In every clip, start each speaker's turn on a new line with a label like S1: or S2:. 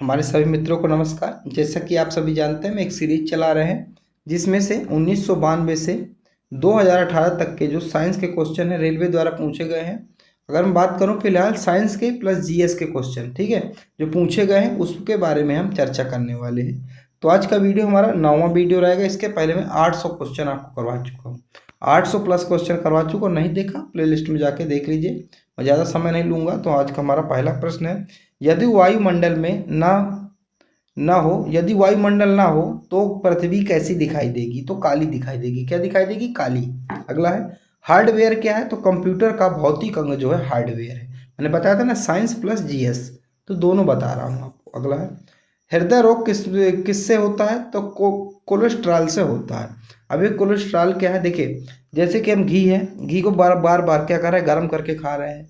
S1: हमारे सभी मित्रों को नमस्कार। जैसा कि आप सभी जानते हैं, मैं एक सीरीज चला रहे हैं जिसमें से 1992 से 2018 तक के जो साइंस के क्वेश्चन हैं रेलवे द्वारा पूछे गए हैं। अगर मैं बात करूं फिलहाल साइंस के प्लस जीएस के क्वेश्चन, ठीक है, जो पूछे गए हैं उसके बारे में हम चर्चा करने वाले हैं। तो आज का वीडियो हमारा 9वां वीडियो रहेगा। इसके पहले मैं 800 क्वेश्चन आपको करवा चुका हूँ, 800 प्लस क्वेश्चन करवा चुका हूँ। नहीं देखा प्लेलिस्ट में जाके देख लीजिए। मैं ज़्यादा समय नहीं लूँगा। तो आज का हमारा पहला प्रश्न है, यदि वायुमंडल में यदि वायुमंडल ना हो तो पृथ्वी कैसी दिखाई देगी? तो काली दिखाई देगी। क्या दिखाई देगी? काली। अगला है, हार्डवेयर क्या है? तो कंप्यूटर का भौतिक अंग जो है हार्डवेयर है। मैंने बताया था ना, साइंस प्लस जीएस, तो दोनों बता रहा हूँ आपको। अगला है, हृदय रोग किससे होता है? तो कोलेस्ट्रॉल से होता है। अब ये कोलेस्ट्रॉल क्या है? देखिए, जैसे कि हम घी है, घी को बार बार क्या कर रहे हैं? गर्म करके खा रहे हैं।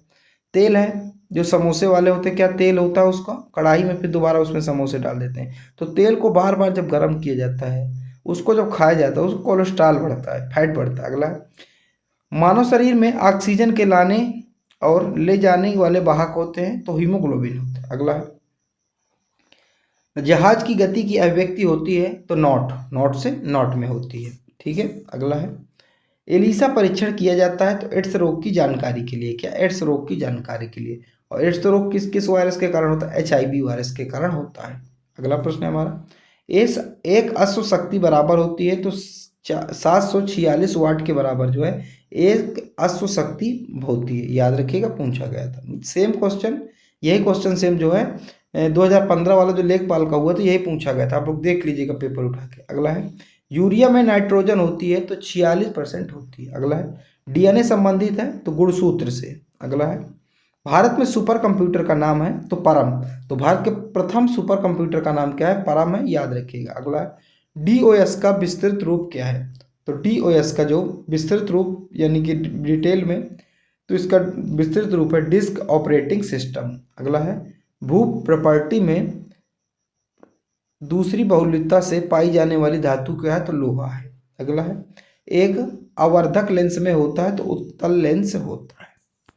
S1: तेल है, जो समोसे वाले होते हैं, क्या तेल होता है उसका? कढ़ाई में फिर दोबारा उसमें समोसे डाल देते हैं। तो तेल को बार बार जब गर्म किया जाता है, उसको जब खाया जाता है, उसको कोलेस्ट्रॉल बढ़ता है, फैट बढ़ता है। अगला है, मानव शरीर में ऑक्सीजन के लाने और ले जाने वाले वाहक होते हैं, तो हीमोग्लोबिन होता है। अगला है, जहाज की गति की अभिव्यक्ति होती है, तो नॉट से नॉट में होती है। ठीक है। अगला है, एलिसा परीक्षण किया जाता है तो एड्स रोग की जानकारी के लिए। क्या? एड्स रोग की जानकारी के लिए। और एड्स रोग किस किस वायरस के कारण होता है? HIV वायरस के कारण होता है। अगला प्रश्न है हमारा, इस एक अश्व शक्ति बराबर होती है तो 746 वाट के बराबर जो है एक अश्व शक्ति होती है। याद रखिएगा, पूछा गया था सेम क्वेश्चन। यही क्वेश्चन सेम जो है 2015 वाला जो लेखपाल का हुआ था, यही पूछा गया था। आप लोग देख लीजिएगा पेपर उठा के। अगला है, यूरिया में नाइट्रोजन होती है तो 46% होती है। अगला है, DNA संबंधित है तो गुणसूत्र से। अगला है, भारत में सुपर कंप्यूटर का नाम है तो परम। तो भारत के प्रथम सुपर कंप्यूटर का नाम क्या है? परम है, याद रखिएगा। अगला है, DOS का विस्तृत रूप क्या है? तो DOS का जो विस्तृत रूप यानी कि डिटेल में, तो इसका विस्तृत रूप है डिस्क ऑपरेटिंग सिस्टम। अगला है, भू प्रॉपर्टी में दूसरी बहुलकता से पाई जाने वाली धातु क्या है? तो लोहा है। अगला है, एक आवर्धक लेंस में होता है तो उत्तल लेंस होता है।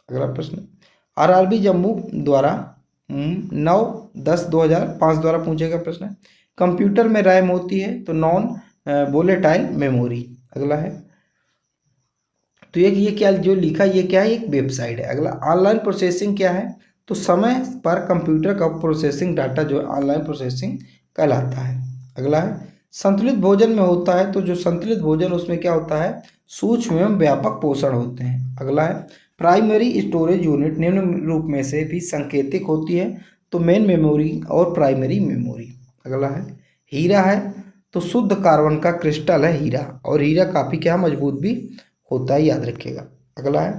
S1: अगला प्रश्न, RRB जम्मू द्वारा 9/10/2005 द्वारा पूछा गया प्रश्न है, कंप्यूटर में रैम होती है तो नॉन वोलेटाइल मेमोरी। अगला है, तो ये क्या जो लिखा, ये क्या है? एक वेबसाइट है। अगला, ऑनलाइन प्रोसेसिंग क्या है? तो समय पर कंप्यूटर का प्रोसेसिंग डाटा जो है ऑनलाइन प्रोसेसिंग कहलाता है। अगला है, संतुलित भोजन में होता है तो जो संतुलित भोजन उसमें क्या होता है? सूक्ष्म एवं व्यापक पोषण होते हैं। अगला है, प्राइमरी स्टोरेज यूनिट निम्न रूप में से भी संकेतिक होती है तो मेन मेमोरी और प्राइमरी मेमोरी। अगला है, हीरा है तो शुद्ध कार्बन का क्रिस्टल है हीरा, और हीरा काफ़ी क्या मजबूत भी होता है, याद रखिएगा। अगला है,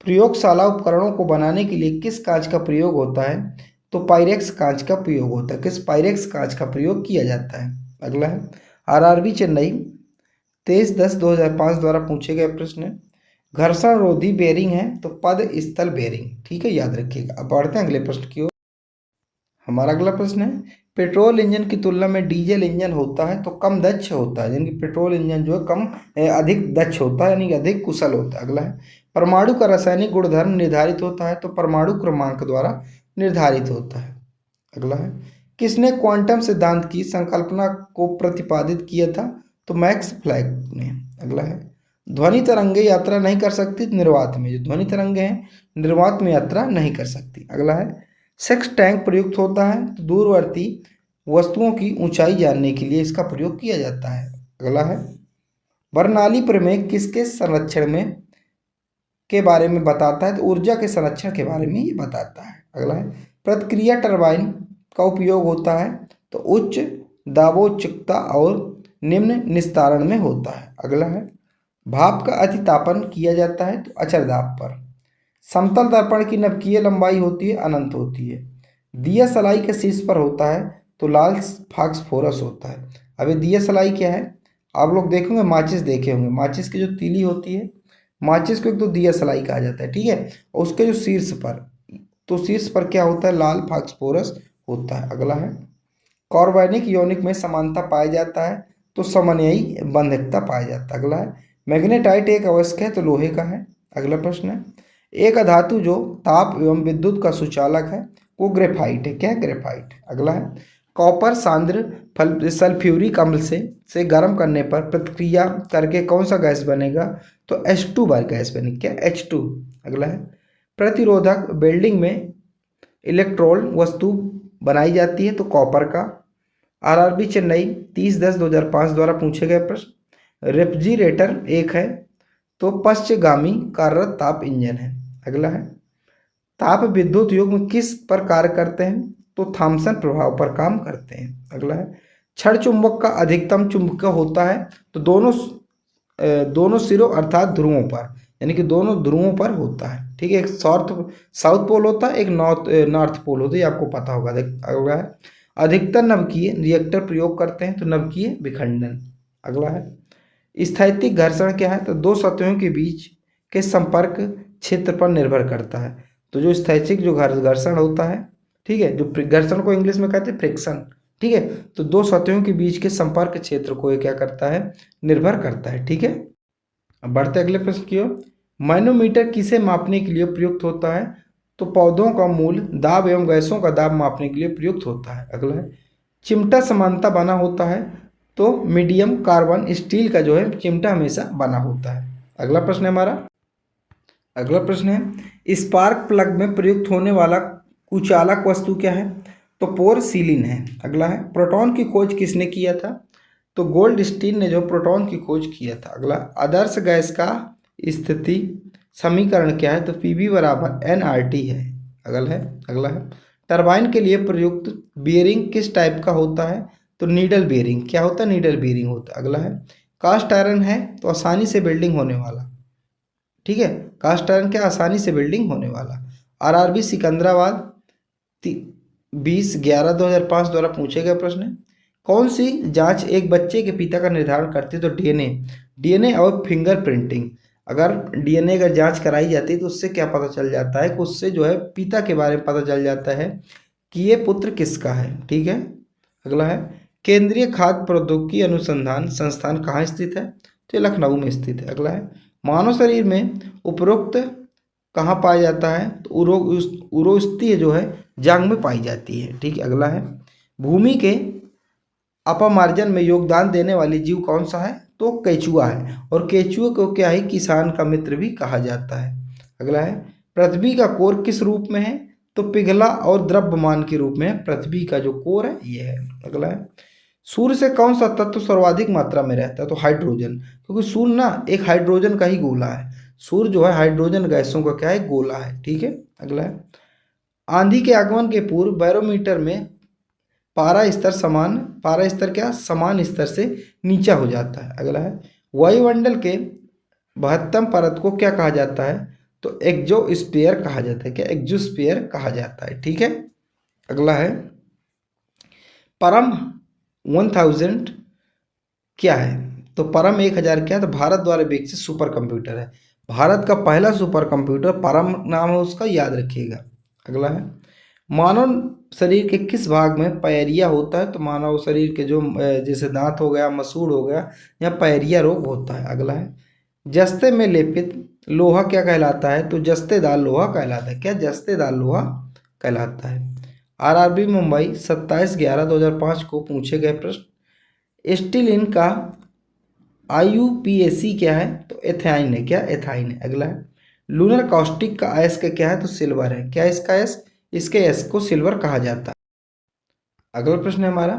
S1: प्रयोगशाला उपकरणों को बनाने के लिए किस कांच का प्रयोग होता है? तो पायरेक्स कांच का प्रयोग होता है। किस? पायरेक्स कांच का प्रयोग किया जाता है। अगला है, RRB चेन्नई 23/10/2005 द्वारा पूछे गए प्रश्न है, घर्षण रोधी बेरिंग है तो पद स्थल बेरिंग। ठीक है, याद रखिएगा। अब बढ़ते हैं अगले प्रश्न की ओर। हमारा अगला प्रश्न है, पेट्रोल इंजन की तुलना में डीजल इंजन होता है तो कम दक्ष होता है, यानी कि पेट्रोल इंजन जो है अधिक दक्ष होता है, यानी कि अधिक कुशल होता है। अगला है, परमाणु का रासायनिक गुणधर्म निर्धारित होता है तो परमाणु क्रमांक द्वारा निर्धारित होता है। अगला है, किसने क्वांटम सिद्धांत की संकल्पना को प्रतिपादित किया था? तो मैक्स प्लैंक ने। अगला है, ध्वनि तरंगे यात्रा नहीं कर सकती निर्वात में। जो ध्वनि तरंगे हैं निर्वात में यात्रा नहीं कर सकती। अगला है, सेक्स टैंक प्रयुक्त होता है तो दूरवर्ती वस्तुओं की ऊंचाई जानने के लिए इसका प्रयोग किया जाता है। अगला है, बर्नौली प्रमेय किसके संरक्षण में के बारे में बताता है? तो ऊर्जा के संरक्षण के बारे में ये बताता है। अगला है, प्रतिक्रिया टरबाइन का उपयोग होता है तो उच्च दाबोच्चकता और निम्न निस्तारण में होता है। अगला है, भाप का अतितापन किया जाता है तो अचर दाब पर। समतल दर्पण की नभकीय लंबाई होती है अनंत होती है। दिया सलाई के शीर्ष पर होता है तो लाल फास्फोरस होता है। अब ये दिया सलाई क्या है? आप लोग देखेंगे, माचिस देखे होंगे, माचिस की जो तीली होती है, माचिस को एक तो दिया सलाई कहा जाता है, ठीक है। और उसके जो शीर्ष पर, तो शीर्ष पर क्या होता है? लाल फास्फोरस होता है। अगला है, कार्बनिक यौगिक में समानता पाया जाता है तो समन्वयी बंधकता पाया जाता है। अगला है, मैग्नेटाइट एक अवयस्क है तो लोहे का है। अगला प्रश्न है, एक धातु जो ताप एवं विद्युत का सुचालक है वो ग्रेफाइट है। क्या है? ग्रेफाइट। अगला है, कॉपर सांद्र सल्फ्यूरिक अम्ल से गर्म करने पर प्रतिक्रिया करके कौन सा गैस बनेगा? तो H2 बार गैस बनेगी। क्या? H2। अगला है प्रतिरोधक वेल्डिंग में इलेक्ट्रोल वस्तु बनाई जाती है, तो कॉपर का। आरआरबी चेन्नई 30/10/2005 द्वारा पूछे गए प्रश्न। रेफ्रिजरेटर एक है तो पश्चगामी कार्यरत ताप इंजन है। अगला है ताप विद्युत युग्म किस पर कार्य करते हैं? तो थॉमसन प्रभाव पर काम करते हैं। अगला है क्षण चुंबक का अधिकतम चुंबकीय होता है तो दोनों सिरों अर्थात ध्रुवों पर, यानी कि दोनों ध्रुवों पर होता है। ठीक है, एक साउथ पोल होता है, एक नॉर्थ पोल होता है, ये आपको पता होगा। अगला है अधिकतर नवकीय रिएक्टर प्रयोग करते हैं तो नवकीय विखंडन। अगला है स्थैतिक घर्षण क्या है? तो दो सतहों के बीच के संपर्क क्षेत्र पर निर्भर करता है। तो जो स्थैतिक जो घर्षण होता है, ठीक है, जो घर्षण को इंग्लिश में कहते हैं फ्रिक्शन, ठीक है, तो दो सतहों के बीच के संपर्क क्षेत्र को ये क्या करता है? निर्भर करता है। ठीक है, अब बढ़ते अगले प्रश्न की ओर। मैनोमीटर किसे मापने के लिए प्रयुक्त होता है? तो पौधों का मूल दाब एवं गैसों का दाब मापने के लिए प्रयुक्त होता है। अगला है चिमटा समानता बना होता है तो मीडियम कार्बन स्टील का जो है चिमटा हमेशा बना होता है। अगला प्रश्न है हमारा, अगला प्रश्न है स्पार्क प्लग में प्रयुक्त होने वाला कुचालक वस्तु क्या है? तो पोरसिलिन है। अगला है प्रोटॉन की खोज किसने किया था? तो गोल्डस्टीन ने जो प्रोटॉन की खोज किया था। अगला आदर्श गैस का स्थिति समीकरण क्या है? तो Pv बराबर nRT है। अगला है टरबाइन के लिए प्रयुक्त बियरिंग किस टाइप का होता है? तो नीडल बियरिंग। क्या होता है? नीडल बियरिंग होता है। अगला है कास्ट आयरन है तो आसानी से बिल्डिंग होने वाला, ठीक है, कास्ट आयरन क्या? आसानी से बिल्डिंग होने वाला। आरआरबी सिकंदराबाद 20/11/2005 द्वारा पूछे गए प्रश्न है कौन सी जांच एक बच्चे के पिता का निर्धारण करती है? तो डीएनए और फिंगरप्रिंटिंग। अगर डीएनए का जांच कराई जाती है तो उससे क्या पता चल जाता है कि उससे जो है पिता के बारे में पता चल जाता है कि ये पुत्र किसका है। ठीक है, अगला है केंद्रीय खाद्य प्रौद्योगिकी अनुसंधान संस्थान कहाँ स्थित है? तो ये लखनऊ में स्थित है। अगला है मानव शरीर में उपरोक्त कहाँ पाया जाता है? तो उरोस्थीय जो है जांघ में पाई जाती है। ठीक है, अगला है भूमि के अपमार्जन में योगदान देने वाली जीव कौन सा है? तो केचुआ है, और केचुआ को क्या है? किसान का मित्र भी कहा जाता है। अगला है पृथ्वी का कोर किस रूप में है? तो पिघला और द्रव्यमान के रूप में पृथ्वी का जो कोर है ये है। अगला है सूर्य से कौन सा तत्व सर्वाधिक मात्रा में रहता है? तो हाइड्रोजन, क्योंकि सूर्य ना एक हाइड्रोजन का ही गोला है। सूर्य जो है हाइड्रोजन गैसों का क्या है? गोला है। ठीक है, अगला है आंधी के आगमन के पूर्व बैरोमीटर में पारा स्तर क्या? समान स्तर से नीचा हो जाता है। अगला है वायुमंडल के 72 परत को क्या कहा जाता है? तो एक्सोस्फीयर कहा जाता है। क्या? एक्सोस्फीयर कहा जाता है। ठीक है, अगला है परम 1000 क्या है? तो परम 1000 क्या है? तो भारत द्वारा विकसित सुपर कंप्यूटर है। भारत का पहला सुपर कंप्यूटर परम नाम है उसका, याद रखिएगा। अगला है मानव शरीर के किस भाग में पायरिया होता है? तो मानव शरीर के जो जैसे दांत हो गया, मसूड़ हो गया, या पायरिया रोग होता है। अगला है जस्ते में लेपित लोहा क्या कहलाता है? तो जस्तेदार लोहा कहलाता है। क्या? जस्तेदार लोहा कहलाता है। आरआरबी मुंबई 27/11/2005 को पूछे गए प्रश्न स्टील इन का IUPAC क्या है? तो एथाइन है। क्या? एथाइन है। अगला है लूनर कॉस्टिक का एस का क्या है? तो सिल्वर है। क्या इसका एस? इसके एस को सिल्वर कहा जाता है। अगला प्रश्न है हमारा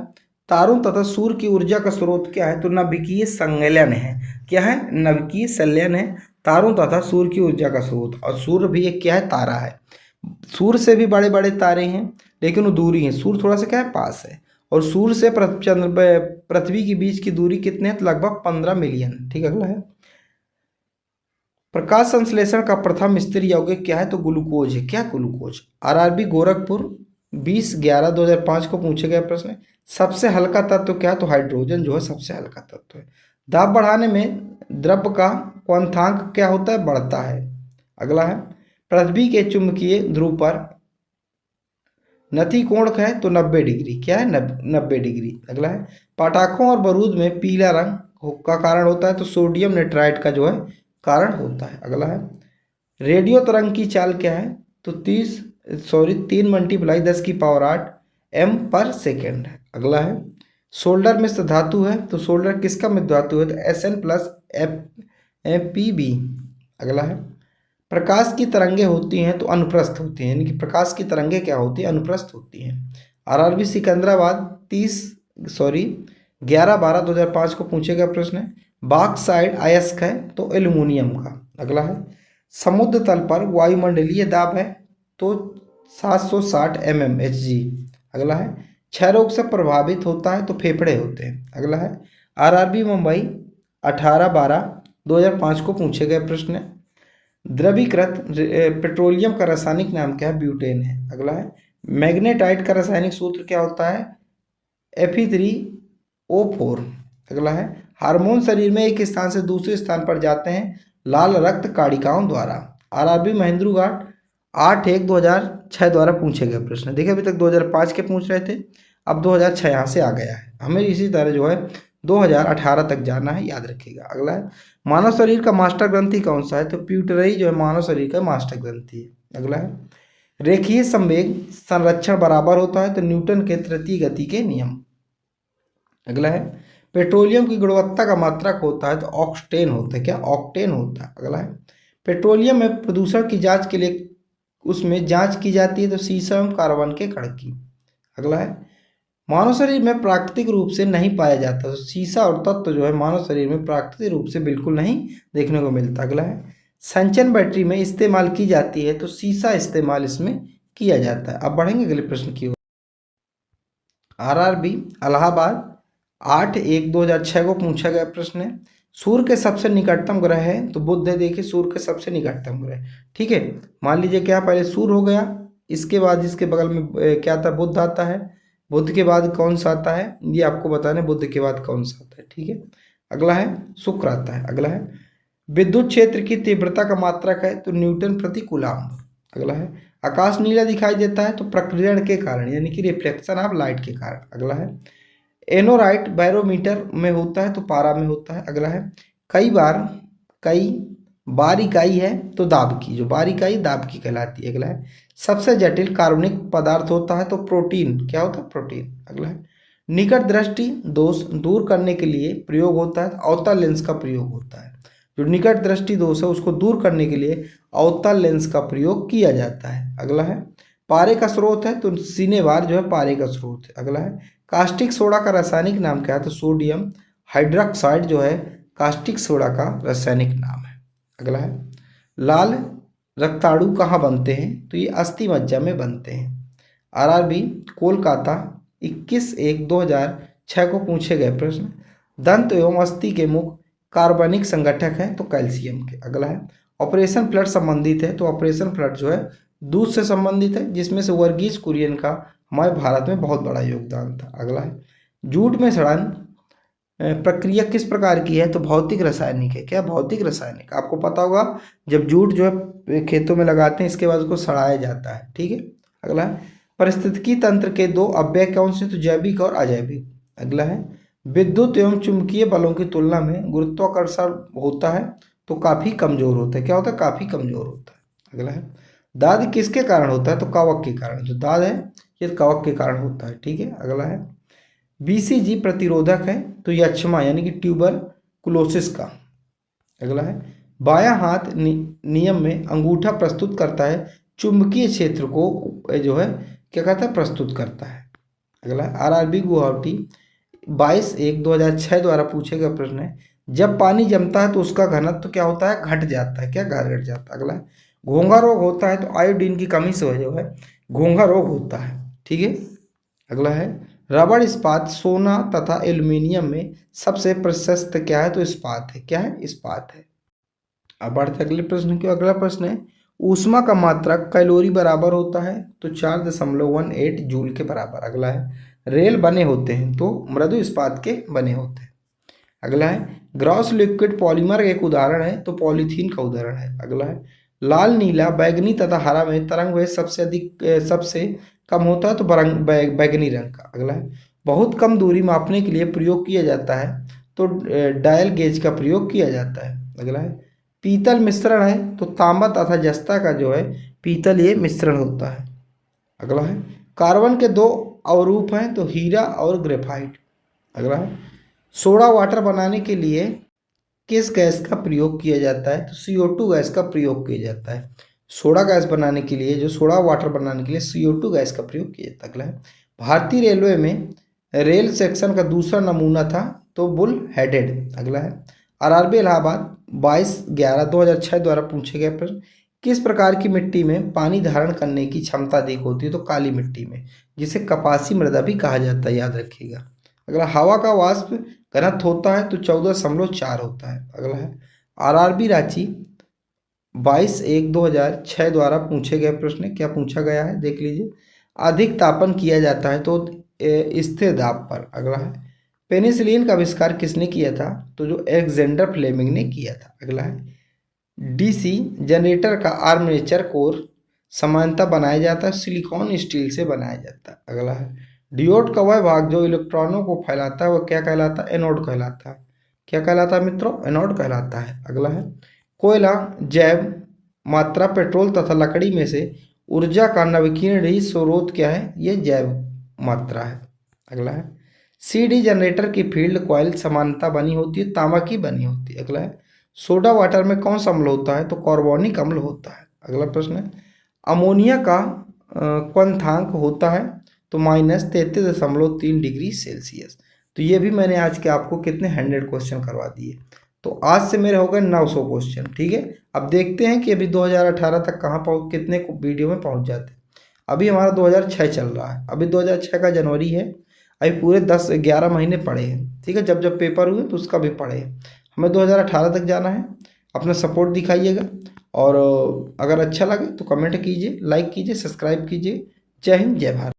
S1: तारों तथा सूर्य की ऊर्जा का स्रोत क्या है? तो नाभिकीय संलयन है। क्या है? नाभिकीय संलयन है तारों तथा सूर्य की ऊर्जा का स्रोत। और सूर्य भी एक क्या है? तारा है। सूर्य से भी बड़े बड़े तारे हैं लेकिन वो दूरी है। सूर्य थोड़ा सा क्या है? पास है। और सूर्य से पृथ्वी के बीच की दूरी कितने है? तो लगभग 15 मिलियन। ठीक है, अगला है प्रकाश संश्लेषण का प्रथम स्तरीय यौगिक क्या है? तो ग्लूकोज है। क्या? ग्लूकोज। आरआरबी गोरखपुर 20/11/2005 को पूछे गए प्रश्न सबसे हल्का तत्व क्या है? तो हाइड्रोजन जो है सबसे हल्का तत्व है। दाब बढ़ाने में द्रव्य का क्वथनांक क्या होता है? बढ़ता है। अगला है पृथ्वी के चुंबकीय ध्रुव पर नति कोण है तो 90 डिग्री। क्या है? 90 डिग्री। अगला है पटाखों और बारूद में पीला रंग का कारण होता है तो सोडियम नाइट्राइड का जो है कारण होता है। अगला है रेडियो तरंग की चाल क्या है? तो 3 × 10⁸ m पर सेकेंड है। अगला है सोल्डर मिश्र धातु है तो सोल्डर किसका मिश्र धातु है तो Sn प्लस Pb। अगला है प्रकाश की तरंगे होती हैं तो अनुप्रस्थ होती हैं, यानी कि प्रकाश की तरंगे क्या होती हैं अनुप्रस्थ होती हैं। आरआरबी सिकंदराबाद 11/12/2005 को पूछे गया प्रश्न है। बॉक्साइट अयस्क है तो एल्युमिनियम का। अगला है समुद्र तल पर वायुमंडलीय दाब है तो 760 mmHg। अगला है क्षय रोग से प्रभावित होता है तो फेफड़े होते हैं। अगला है आरआरबी मुंबई 18/12/2005 को पूछे गए प्रश्न है। द्रवीकृत पेट्रोलियम का रासायनिक नाम क्या है ब्यूटेन है। अगला है मैग्नेटाइट का रासायनिक सूत्र क्या होता है Fe3O4। अगला है हार्मोन शरीर में एक स्थान से दूसरे स्थान पर जाते हैं लाल रक्त काड़िकाओं द्वारा। आरआरबी महेंद्रू घाट 8/1/2006 द्वारा पूछे गए प्रश्न। देखिए अभी तक 2005 के पूछ रहे थे, अब 2006 यहाँ से आ गया है। हमें इसी तरह जो है 2018 तक जाना है, याद रखिएगा। अगला है मानव शरीर का मास्टर ग्रंथि कौन सा है तो प्यूटरई जो है मानव शरीर का मास्टर ग्रंथि है। अगला है रेखीय संवेग संरक्षण बराबर होता है तो न्यूटन के तृतीय गति के नियम। अगला है पेट्रोलियम की गुणवत्ता का मात्रक होता है तो ऑक्टेन होता है। क्या ऑक्टेन होता है। अगला है पेट्रोलियम में प्रदूषण की जांच के लिए उसमें जांच की जाती है तो सीसम कार्बन के कण की। अगला है मानव शरीर में प्राकृतिक रूप से नहीं पाया जाता तो सीसा और तत्व जो है मानव शरीर में प्राकृतिक रूप से बिल्कुल नहीं देखने को मिलता। अगला है संचयन बैटरी में इस्तेमाल की जाती है तो सीसा इस्तेमाल इसमें किया जाता है। अब बढ़ेंगे अगले प्रश्न की ओर। आरआरबी इलाहाबाद 8/1/2006 को पूछा गया प्रश्न है। सूर्य के सबसे निकटतम ग्रह है तो बुध है। देखिए सूर्य के सबसे निकटतम ग्रह, ठीक है। मान लीजिए क्या पहले सूर्य हो गया, इसके बाद इसके बगल में क्या आता है बुध आता है, बुध के बाद कौन सा आता है ये आपको बताना है, बुध के बाद कौन सा आता है, ठीक है। अगला है शुक्र आता है। अगला है विद्युत क्षेत्र की तीव्रता का मात्रक है तो न्यूटन प्रति कूलम्ब। अगला है आकाश नीला दिखाई देता है तो प्रकीर्णन के कारण यानी कि रिफ्लेक्शन ऑफ लाइट के कारण। अगला है एनोराइट बैरोमीटर में होता है तो पारा में होता है। अगला है कई बार इकाई है तो दाब की, जो बार इकाई दाब की कहलाती है। अगला है सबसे जटिल कार्बनिक पदार्थ होता है तो प्रोटीन, क्या होता है प्रोटीन। अगला है निकट दृष्टि दोष दूर करने के लिए प्रयोग होता है तो अवतल लेंस का प्रयोग होता है। जो निकट दृष्टि दोष है उसको दूर करने के लिए अवतल लेंस का प्रयोग किया जाता है। अगला है पारे का स्रोत है तो सिनेबार जो है पारे का स्रोत है। अगला है कास्टिक सोडा का रासायनिक नाम क्या है तो सोडियम हाइड्रोक्साइड जो है कास्टिक सोडा का रासायनिक नाम है। अगला है लाल रक्ताणु कहाँ बनते हैं तो ये अस्थि मज्जा में बनते हैं। आरआरबी कोलकाता 21/1/2006 को पूछे गए प्रश्न। दंत एवं अस्थि के मुख्य कार्बनिक संगठक है तो कैल्शियम के। अगला है ऑपरेशन फ्लड संबंधित है तो ऑपरेशन फ्लड जो है दूध से संबंधित है जिसमें से वर्गीज कुरियन का हमारे भारत में बहुत बड़ा योगदान था। अगला है जूट में सड़न प्रक्रिया किस प्रकार की है तो भौतिक रासायनिक है। क्या भौतिक रासायनिक, आपको पता होगा जब जूट जो है खेतों में लगाते हैं इसके बाद उसको सड़ाया जाता है, ठीक है। अगला है पारिस्थितिकी तंत्र के दो अव्यय कौन से तो जैविक और अजैविक। अगला है विद्युत एवं चुंबकीय बलों की तुलना में गुरुत्वाकर्षण होता है तो काफी कमजोर होता है। क्या होता है काफी कमजोर होता है। अगला है दाद किसके कारण होता है तो कवक के कारण, जो दाद है ये कवक के कारण होता है, ठीक है। अगला है बीसीजी प्रतिरोधक है तो यक्षमा यानी कि ट्यूबरकुलोसिस का। अगला है बायां हाथ नियम में अंगूठा प्रस्तुत करता है चुंबकीय क्षेत्र को जो है क्या कहता है प्रस्तुत करता है। अगला है आरआरबी गुवाहाटी 22/1/2006 द्वारा पूछे गए प्रश्न है। जब पानी जमता है तो उसका घनत्व तो क्या होता है घट जाता है। क्या घट जाता है। अगला है घोंघा रोग होता है तो आयोडीन की कमी से जो है घोंघा रोग होता है, ठीक है। अगला है रबड़ इस्पात सोना तथा एल्यूमिनियम में सबसे प्रशस्त क्या है तो इस्पात है। क्या है इस्पात है। अब बढ़ते अगले प्रश्न की। अगला प्रश्न है ऊष्मा का मात्रक कैलोरी बराबर होता है तो 4.18 जूल के बराबर। अगला है रेल बने होते हैं तो मृदु इस्पात के बने होते हैं। अगला है ग्रॉस लिक्विड पॉलीमर एक उदाहरण है तो पॉलीथीन का उदाहरण है। अगला है लाल नीला बैगनी तथा हरा में तरंग वेग सबसे कम होता है तो बैगनी रंग का। अगला है बहुत कम दूरी मापने के लिए प्रयोग किया जाता है तो डायल गेज का प्रयोग किया जाता है। अगला है पीतल मिश्रण है तो तांबा तथा जस्ता का जो है पीतल ये मिश्रण होता है। अगला है कार्बन के दो अवरूप हैं तो हीरा और ग्रेफाइट। अगला है सोडा वाटर बनाने के लिए किस गैस का प्रयोग किया जाता है? तो CO2 गैस का प्रयोग किया जाता है। सोडा गैस बनाने के लिए, जो सोडा वाटर बनाने के लिए CO2 गैस का प्रयोग किया जाता है। अगला है भारतीय रेलवे में रेल सेक्शन का दूसरा नमूना था तो बुल हेडेड। अगला है RRB इलाहाबाद 22/11/2006 द्वारा पूछे गए प्रश्न, किस प्रकार की मिट्टी में पानी धारण करने की क्षमता अधिक होती है? तो काली मिट्टी में, जिसे कपासी मृदा भी कहा जाता है, याद रखिएगा। अगला हवा का वाष्प घनत्व होता है तो 14.4 होता है। अगला है RRB रांची 22/1/2006 द्वारा पूछे गए प्रश्न, क्या पूछा गया है देख लीजिए। अधिक तापन किया जाता है तो स्थिर दाब पर। अगला है पेनिसिलिन का आविष्कार किसने किया था? तो जो एलेक्जेंडर फ्लेमिंग ने किया था। अगला है DC जनरेटर का आर्मेचर कोर सामान्यतः बनाया जाता है सिलिकॉन स्टील से बनाया जाता है। अगला है डियोड का वह भाग जो इलेक्ट्रॉनों को फैलाता है वह क्या कहलाता है? एनोड कहलाता है। क्या कहलाता है मित्रों? एनोड कहलाता है। अगला है कोयला, जैव मात्रा, पेट्रोल तथा लकड़ी में से ऊर्जा का नवीकरणीय स्रोत क्या है? ये जैव मात्रा है। अगला है CD जनरेटर की फील्ड कॉइल सामान्यतः बनी होती है तांबा की बनी होती है। अगला है सोडा वाटर में कौन सा अम्ल होता है? तो कार्बोनिक अम्ल होता है। अगला प्रश्न है अमोनिया का क्वथनांक होता है तो -33.3 डिग्री सेल्सियस। तो ये भी मैंने आज के आपको कितने 100 क्वेश्चन करवा दिए। तो आज से मेरे हो गए 900 क्वेश्चन। ठीक है, अब देखते हैं कि अभी 2018 तक कहाँ पहुँच, कितने वीडियो में पहुँच जाते हैं। अभी हमारा 2006 चल रहा है, अभी 2006 का जनवरी है, अभी पूरे 10-11 महीने पड़े हैं। ठीक है, जब जब पेपर हुए तो उसका भी पढ़े हैं। हमें 2018 तक जाना है। अपना सपोर्ट दिखाइएगा और अगर अच्छा लगे तो कमेंट कीजिए, लाइक कीजिए, सब्सक्राइब कीजिए। जय हिंद, जय भारत।